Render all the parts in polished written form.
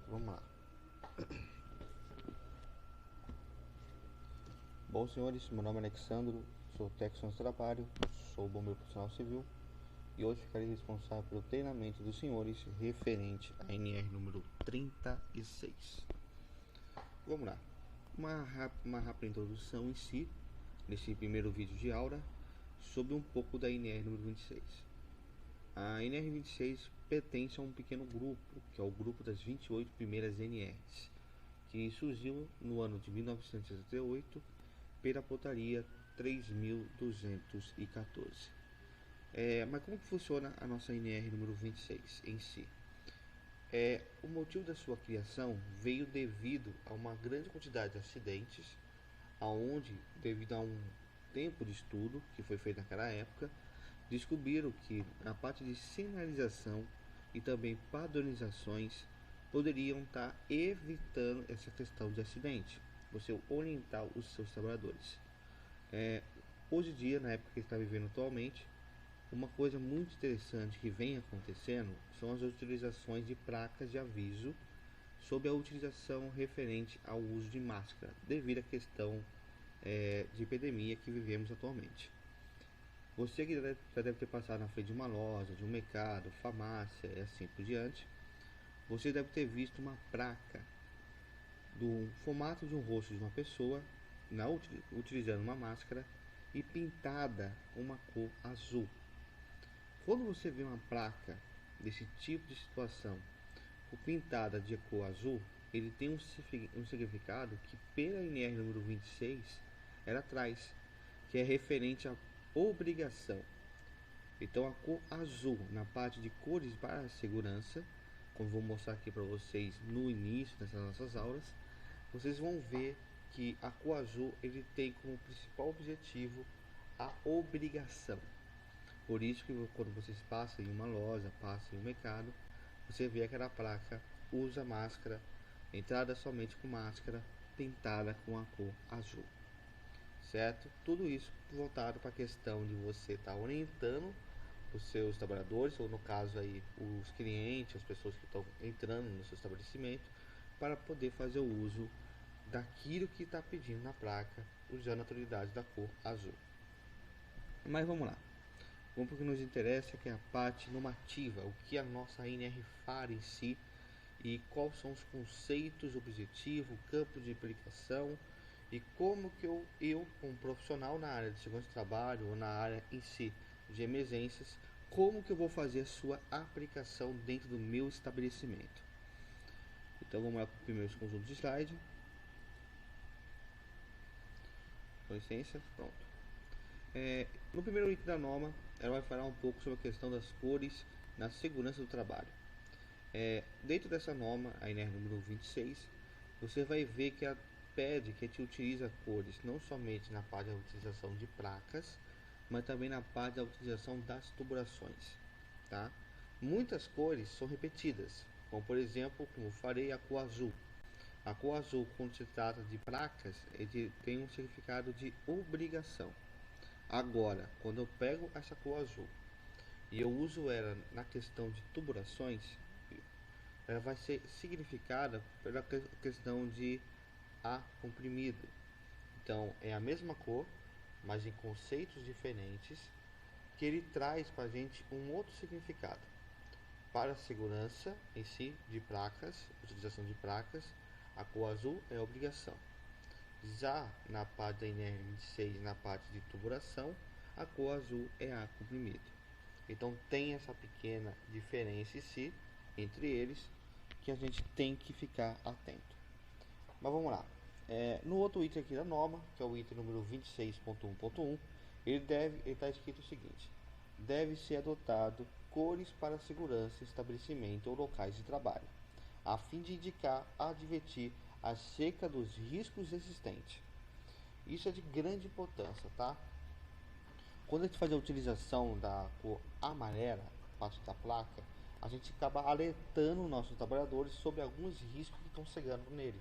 Vamos lá. Bom, senhores, meu nome é Alexandro, sou técnico de trabalho, sou bombeiro profissional civil e hoje ficarei responsável pelo treinamento dos senhores referente à NR número 36. Vamos lá. Uma rápida introdução em si, nesse primeiro vídeo de aula, sobre um pouco da NR número 26. A NR 26 pertence a um pequeno grupo, que é o grupo das 28 primeiras NRs, que surgiu no ano de 1968 pela portaria 3.214. Mas como que funciona a nossa NR número 26 em si? O motivo da sua criação veio devido a uma grande quantidade de acidentes, aonde, devido a um tempo de estudo que foi feito naquela época, descobriram que na parte de sinalização e também padronizações poderiam estar evitando essa questão de acidente, você orientar os seus trabalhadores. Hoje em dia, na época que está vivendo atualmente, uma coisa muito interessante que vem acontecendo são as utilizações de placas de aviso sobre a utilização referente ao uso de máscara, devido à questão de epidemia que vivemos atualmente. Você que já deve ter passado na frente de uma loja, de um mercado, farmácia e assim por diante, você deve ter visto uma placa do formato de um rosto de uma pessoa utilizando uma máscara e pintada uma cor azul. Quando você vê uma placa desse tipo de situação pintada de cor azul, ele tem um significado que pela NR número 26 ela traz, que é referente à obrigação. Então a cor azul na parte de cores para a segurança, como vou mostrar aqui para vocês no início dessas nossas aulas, vocês vão ver que a cor azul ele tem como principal objetivo a obrigação. Por isso que quando vocês passam em uma loja, passam em um mercado, você vê aquela placa, usa máscara, entrada somente com máscara, pintada com a cor azul. Certo? Tudo isso voltado para a questão de você estar orientando os seus trabalhadores, ou no caso aí os clientes, as pessoas que estão entrando no seu estabelecimento, para poder fazer o uso daquilo que está pedindo na placa, usando a tonalidade da cor azul. Mas vamos lá. Vamos para o que nos interessa, que é a parte normativa, o que a nossa NR faz em si e quais são os conceitos, objetivo, campo de aplicação e como que eu como profissional na área de segurança do trabalho ou na área em si de emergências, como que eu vou fazer a sua aplicação dentro do meu estabelecimento. Então vamos lá para o primeiro conjunto de slide. Com licença, pronto. No primeiro item da norma, ela vai falar um pouco sobre a questão das cores na segurança do trabalho. Dentro dessa norma, a NR número 26, você vai ver que ela pede que a gente utilize cores não somente na parte da utilização de placas, mas também na parte da utilização das tubulações. Tá? Muitas cores são repetidas, como por exemplo, como eu falei, a cor azul. A cor azul, quando se trata de placas, ele tem um significado de obrigação. Agora, quando eu pego essa cor azul e eu uso ela na questão de tubulações, ela vai ser significada pela questão de A comprimido. Então é a mesma cor, mas em conceitos diferentes, que ele traz para a gente um outro significado. Para a segurança em si de placas, utilização de placas, a cor azul é a obrigação. Já na parte da NR26, na parte de tubulação, a cor azul é A comprimido. Então tem essa pequena diferença em si, entre eles, que a gente tem que ficar atento. Mas vamos lá. No outro item aqui da norma, que é o item número 26.1.1, ele está escrito o seguinte: deve ser adotado cores para segurança, estabelecimento ou locais de trabalho, a fim de indicar, advertir acerca dos riscos existentes. Isso é de grande importância, tá? Quando a gente faz a utilização da cor amarela, parte da placa, a gente acaba alertando nossos trabalhadores sobre alguns riscos que estão chegando nele,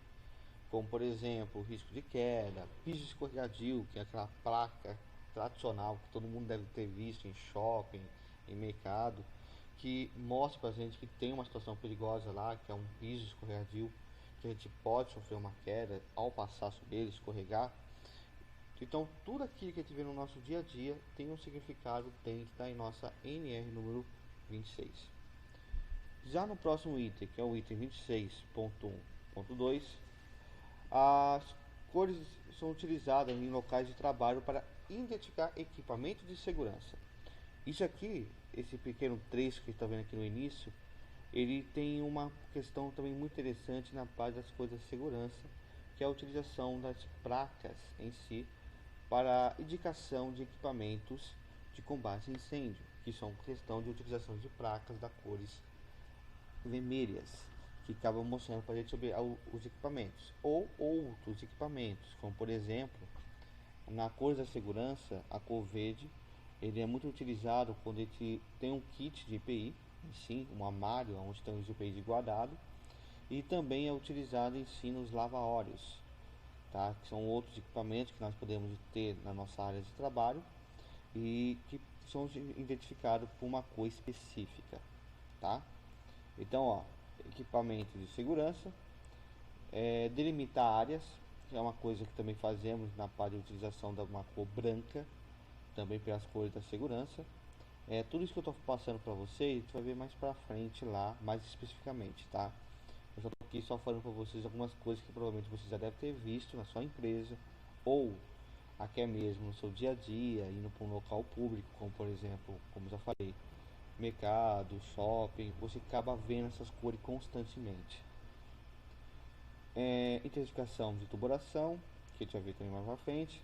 como por exemplo o risco de queda, piso escorregadio, que é aquela placa tradicional que todo mundo deve ter visto em shopping, em mercado, que mostra pra gente que tem uma situação perigosa lá, que é um piso escorregadio, que a gente pode sofrer uma queda ao passar sobre ele, escorregar. Então, tudo aquilo que a gente vê no nosso dia a dia tem um significado dentro da nossa NR número 26. Já no próximo item, que é o item 26.1.2, as cores são utilizadas em locais de trabalho para identificar equipamentos de segurança. Isso aqui, esse pequeno trecho que está vendo aqui no início, ele tem uma questão também muito interessante na parte das coisas de segurança, que é a utilização das placas em si para indicação de equipamentos de combate a incêndio, que são questão de utilização de placas da cores vermelhas, que acabam mostrando para a gente sobre os equipamentos, ou outros equipamentos, como por exemplo, na cor da segurança, a cor verde, ele é muito utilizado quando a gente tem um kit de EPI, sim, um armário onde tem os EPIs guardados, e também é utilizado em si nos lava-óleos, tá? Que são outros equipamentos que nós podemos ter na nossa área de trabalho e que são identificados por uma cor específica, tá? Então, ó, equipamento de segurança, delimitar áreas, que é uma coisa que também fazemos na parte de utilização de uma cor branca, também pelas cores da segurança. Tudo isso que eu estou passando para vocês, a gente vai ver mais para frente lá, mais especificamente, tá? Eu só estou aqui só falando para vocês algumas coisas que provavelmente vocês já devem ter visto na sua empresa, ou até mesmo no seu dia a dia, indo para um local público, como por exemplo, como já falei, mercado, shopping, você acaba vendo essas cores constantemente. Intensificação de tubulação, que a gente vai ver também mais pra frente.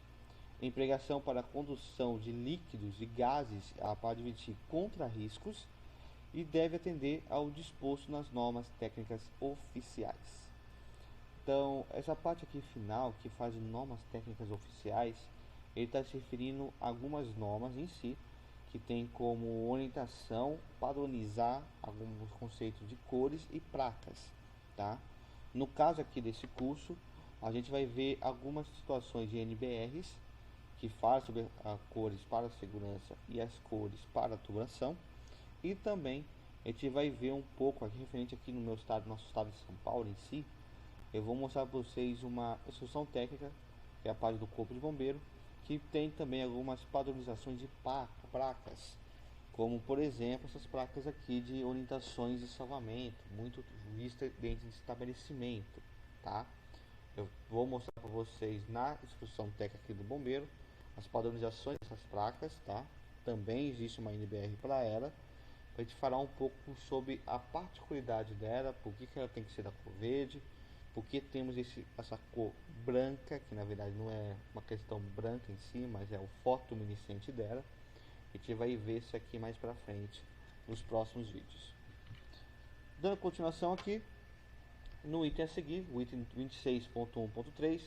Empregação para a condução de líquidos e gases para advertir contra riscos e deve atender ao disposto nas normas técnicas oficiais. Então, essa parte aqui final, que faz normas técnicas oficiais, ele está se referindo a algumas normas em si, que tem como orientação padronizar alguns conceitos de cores e placas, tá? No caso aqui desse curso, a gente vai ver algumas situações de NBRs, que fala sobre as cores para a segurança e as cores para a tubulação, e também a gente vai ver um pouco aqui referente aqui no meu estado, nosso estado de São Paulo em si. Eu vou mostrar para vocês uma instrução técnica, que é a parte do Corpo de Bombeiro, que tem também algumas padronizações de placas, como por exemplo essas placas aqui de orientações de salvamento, muito vista dentro de estabelecimento, tá? Eu vou mostrar para vocês na instrução técnica aqui do bombeiro as padronizações dessas placas, tá? Também existe uma NBR para ela, para a gente falar um pouco sobre a particularidade dela, por que ela tem que ser da cor verde, por que temos essa cor branca, que na verdade não é uma questão branca em si, mas é o fotoluminescente dela. A gente vai ver isso aqui mais para frente nos próximos vídeos. Dando continuação aqui, no item a seguir, o item 26.1.3,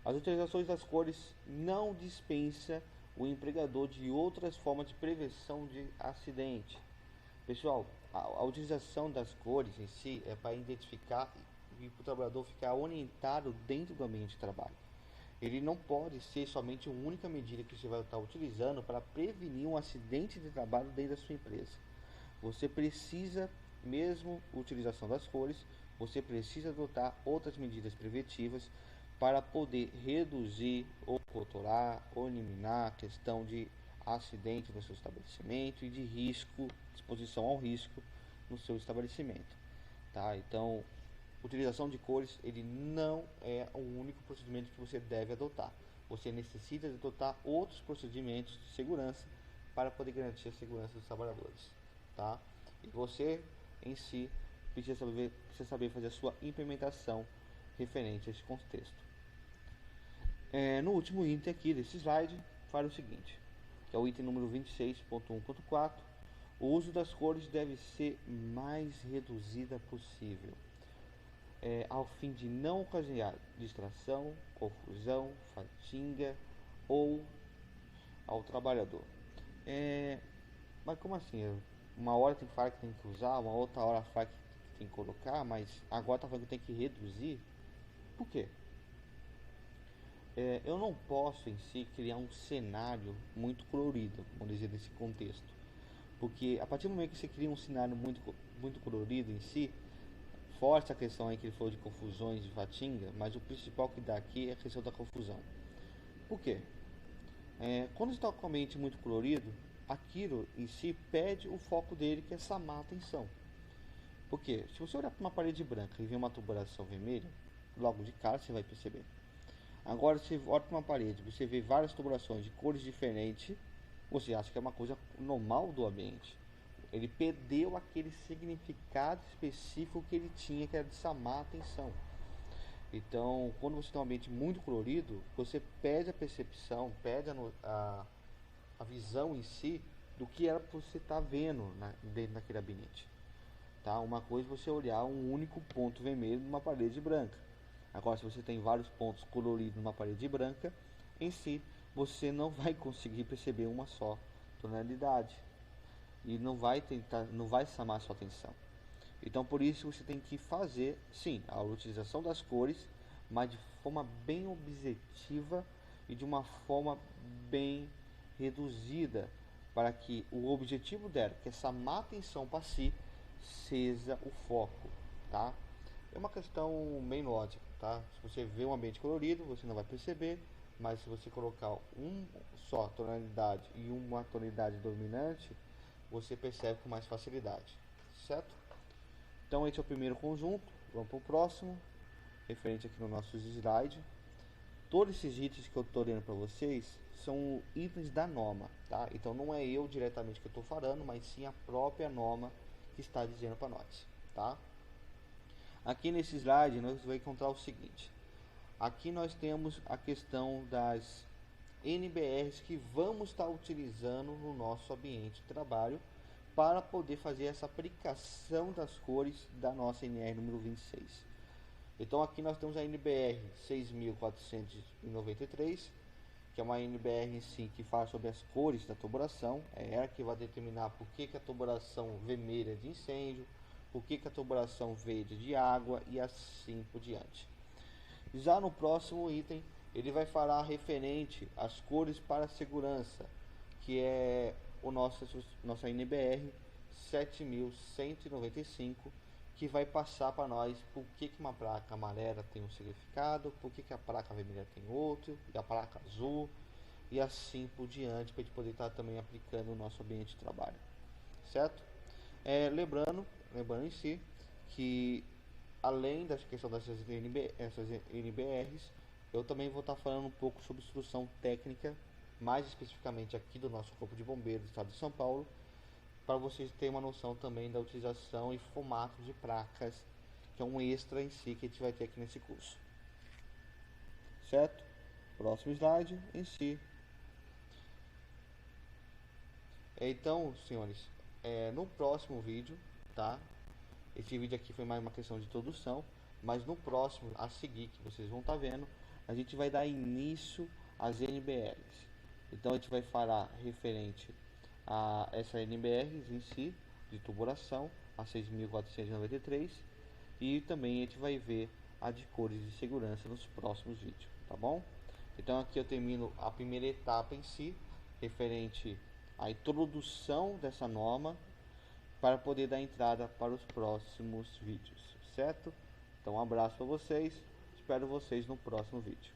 as utilizações das cores não dispensa o empregador de outras formas de prevenção de acidente. Pessoal, a utilização das cores em si é para identificar e para o trabalhador ficar orientado dentro do ambiente de trabalho. Ele não pode ser somente uma única medida que você vai estar utilizando para prevenir um acidente de trabalho dentro da sua empresa. Você precisa, mesmo a utilização das cores, você precisa adotar outras medidas preventivas para poder reduzir ou controlar ou eliminar a questão de acidente no seu estabelecimento e de risco, exposição ao risco no seu estabelecimento, tá? Então, utilização de cores, ele não é o único procedimento que você deve adotar. Você necessita de adotar outros procedimentos de segurança para poder garantir a segurança dos trabalhadores, tá? E você, em si, precisa saber fazer a sua implementação referente a esse contexto. No último item aqui desse slide, fala o seguinte, que é o item número 26.1.4, o uso das cores deve ser mais reduzida possível, ao fim de não ocasionar distração, confusão, fadiga ou ao trabalhador. Mas como assim? Uma hora tem que falar que tem que usar, uma outra hora fala que tem que colocar, mas agora tá falando que tem que reduzir? Por quê? Eu não posso em si criar um cenário muito colorido, vamos dizer, nesse contexto, Porque a partir do momento que você cria um cenário muito colorido em si, forte a questão aí que ele falou de confusões de Fatinga, mas o principal que dá aqui é a questão da confusão. Por quê? Quando está com a mente muito colorido, aquilo em si perde o foco dele, que é chamar a atenção. Porque se você olhar para uma parede branca e ver uma tubulação vermelha, logo de cara você vai perceber. Agora, se você olha para uma parede, você vê várias tubulações de cores diferentes, você acha que é uma coisa normal do ambiente. Ele perdeu aquele significado específico que ele tinha, que era de chamar a atenção. Então, quando você tem um ambiente muito colorido, você perde a percepção, perde a visão em si do que era para você estar vendo dentro daquele ambiente. Tá? Uma coisa é você olhar um único ponto vermelho numa parede branca. Agora, se você tem vários pontos coloridos numa parede branca, em si, você não vai conseguir perceber uma só tonalidade e não vai chamar a sua atenção. Então, por isso você tem que fazer, sim, a utilização das cores, mas de forma bem objetiva e de uma forma bem reduzida, para que o objetivo dela, que é chamar a atenção para si, seja o foco, tá? É uma questão bem lógica, tá? Se você vê um ambiente colorido, você não vai perceber, mas se você colocar um só tonalidade e uma tonalidade dominante, você percebe com mais facilidade, certo? Então esse é o primeiro conjunto. Vamos para o próximo, referente aqui no nosso slide. Todos esses itens que eu estou lendo para vocês são itens da norma, tá? Então não é eu diretamente que eu estou falando, mas sim a própria norma que está dizendo para nós, tá? Aqui nesse slide nós vamos encontrar o seguinte. Aqui nós temos a questão das NBRs que vamos estar utilizando no nosso ambiente de trabalho para poder fazer essa aplicação das cores da nossa NR número 26. Então aqui nós temos a NBR 6493, que é uma NBR em si que fala sobre as cores da tubulação. É ela que vai determinar por que a tubulação vermelha é de incêndio, por que a tubulação verde é de água e assim por diante. Já no próximo item, ele vai falar referente às cores para segurança, que é nossa NBR 7195, que vai passar para nós por que uma placa amarela tem um significado, por que a placa vermelha tem outro, e a placa azul, e assim por diante, para a gente poder estar também aplicando no nosso ambiente de trabalho, certo? Lembrando em si, que além da questão dessas NBRs, eu também vou estar falando um pouco sobre instrução técnica, mais especificamente aqui do nosso Corpo de Bombeiros do Estado de São Paulo, para vocês terem uma noção também da utilização e formato de placas, que é um extra em si que a gente vai ter aqui nesse curso. Certo? Próximo slide em si. Então, senhores, no próximo vídeo, tá? Esse vídeo aqui foi mais uma questão de introdução, mas no próximo, a seguir, que vocês vão estar vendo, a gente vai dar início às NBRs. Então a gente vai falar referente a essa NBRs em si, de tubulação, a 6493, e também a gente vai ver a de cores de segurança nos próximos vídeos, tá bom? Então aqui eu termino a primeira etapa em si, referente à introdução dessa norma, para poder dar entrada para os próximos vídeos, certo? Então um abraço para vocês, espero vocês no próximo vídeo.